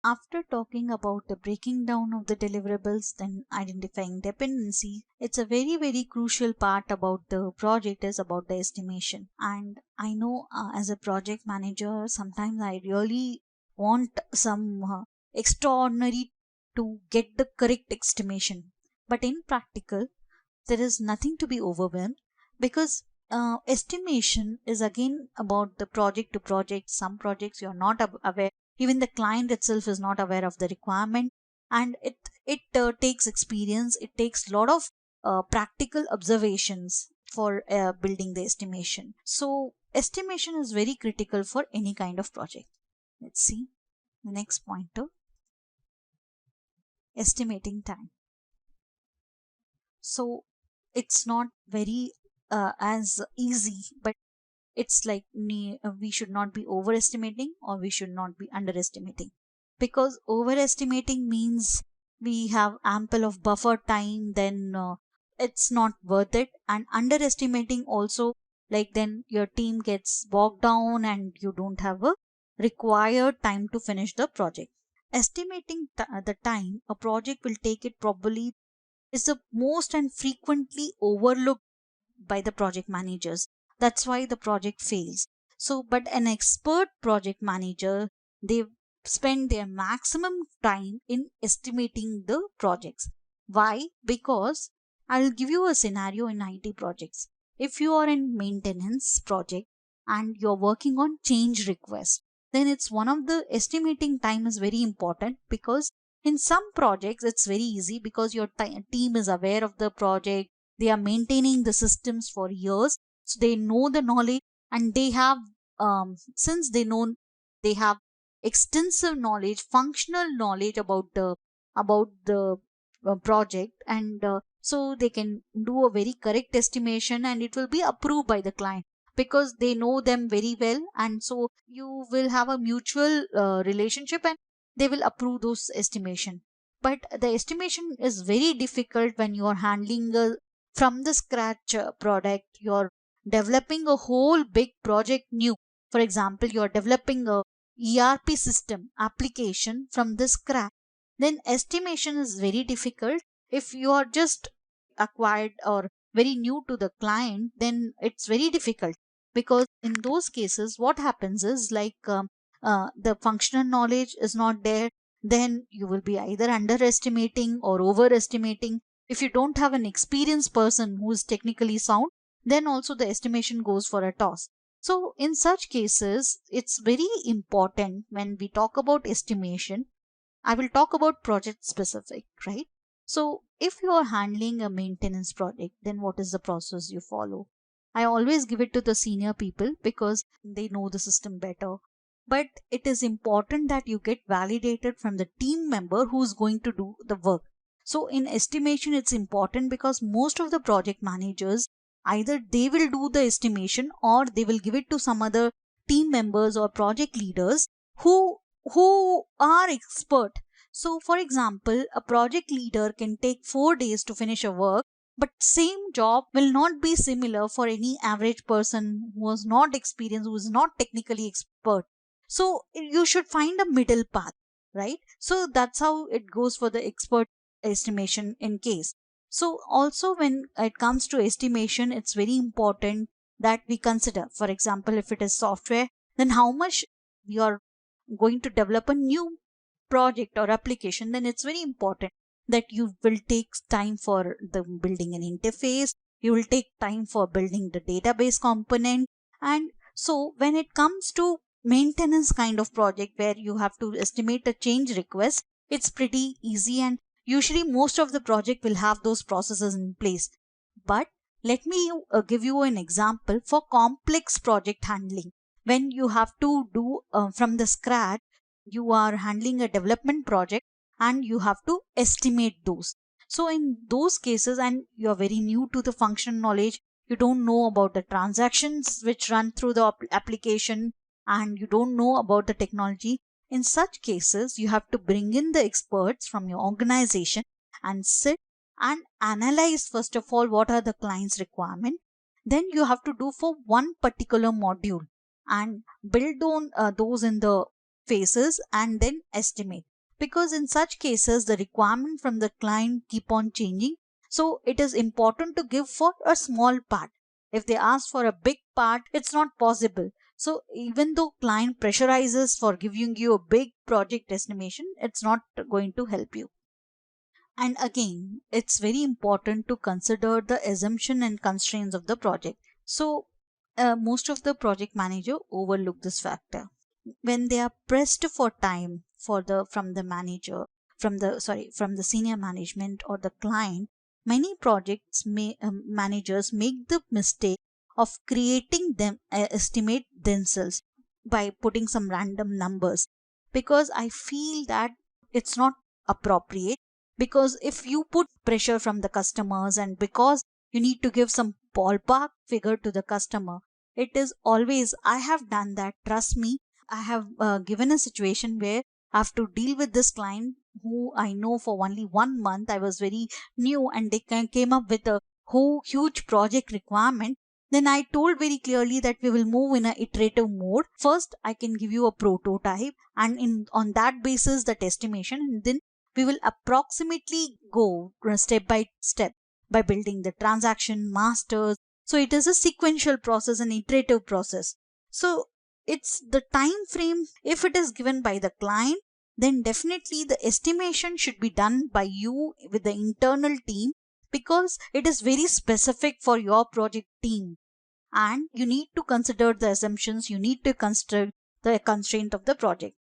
After talking about the breaking down of the deliverables, then identifying dependency, it's a very, very crucial part about the project is about the estimation. And I know as a project manager, sometimes I really want some extraordinary to get the correct estimation. But in practical, there is nothing to be overwhelmed because estimation is again about the project to project. Some projects you're not aware, even the client itself is not aware of the requirement, and it takes experience, it takes a lot of practical observations for building the estimation. So estimation is very critical for any kind of project. Let's see the next pointer, estimating time. So it's not very as easy, but it's like we should not be overestimating or we should not be underestimating, because overestimating means we have ample of buffer time, then it's not worth it. And underestimating also, like then your team gets bogged down and you don't have a required time to finish the project. Estimating the time a project will take, it probably is the most and frequently overlooked by the project managers. That's why the project fails. So, but an expert project manager, they spend their maximum time in estimating the projects. Why? Because I'll give you a scenario in IT projects. If you are in maintenance project and you're working on change request, then it's one of the estimating time is very important, because in some projects it's very easy because your team is aware of the project, they are maintaining the systems for years, so they know the knowledge, and they have since they know, they have extensive knowledge, functional knowledge about the project, and so they can do a very correct estimation and it will be approved by the client because they know them very well. And so you will have a mutual relationship and they will approve those estimation. But the estimation is very difficult when you are handling a from the scratch product, you're developing a whole big project new. For example, you're developing a ERP system application from the scratch, then estimation is very difficult. If you are just acquired or very new to the client, then it's very difficult, because in those cases what happens is like the functional knowledge is not there, then you will be either underestimating or overestimating. If you don't have an experienced person who is technically sound, then also the estimation goes for a toss. So in such cases it's very important when we talk about estimation. I will talk about project specific, right? So if you are handling a maintenance project, then what is the process you follow? I always give it to the senior people because they know the system better. But it is important that you get validated from the team member who's going to do the work. So in estimation, it's important because most of the project managers, either they will do the estimation or they will give it to some other team members or project leaders who are expert. So for example, a project leader can take 4 days to finish a work, but same job will not be similar for any average person who is not experienced, who is not technically expert. So you should find a middle path, right? So that's how it goes for the expert estimation in case. So also when it comes to estimation, it's very important that we consider, for example, if it is software, then how much we are going to develop a new project or application, then it's very important that you will take time for the building an interface, you will take time for building the database component. And so when it comes to maintenance kind of project where you have to estimate a change request, it's pretty easy, and usually most of the project will have those processes in place. But let me give you an example for complex project handling. When you have to do from the scratch, you are handling a development project and you have to estimate those. So in those cases, and you are very new to the function knowledge, you don't know about the transactions which run through the application, and you don't know about the technology. In such cases, you have to bring in the experts from your organization and sit and analyze first of all what are the client's requirement. Then you have to do for one particular module and build on those in the phases and then estimate. because in such cases the requirement from the client keep on changing. So it is important to give for a small part. If they ask for a big part, it's not possible. So even though client pressurizes for giving you a big project estimation, it's not going to help you. And again, it's very important to consider the assumption and constraints of the project. So most of the project manager overlook this factor when they are pressed for time for the from the manager, from the senior management or the client. Many projects managers make the mistake of creating them estimate themselves by putting some random numbers, because I feel that it's not appropriate. Because if you put pressure from the customers, and because you need to give some ballpark figure to the customer, it is always, I have done that, trust me. I have given a situation where I have to deal with this client who I know for only 1 month. I was very new and they came up with a whole huge project requirement. Then I told very clearly that we will move in a iterative mode. First, I can give you a prototype, and in on that basis, that estimation, and then we will approximately go step by step by building the transaction masters. So it is a sequential process, an iterative process. So it's the time frame, if it is given by the client, then definitely the estimation should be done by you with the internal team, because it is very specific for your project team. And you need to consider the assumptions, you need to consider the constraint of the project.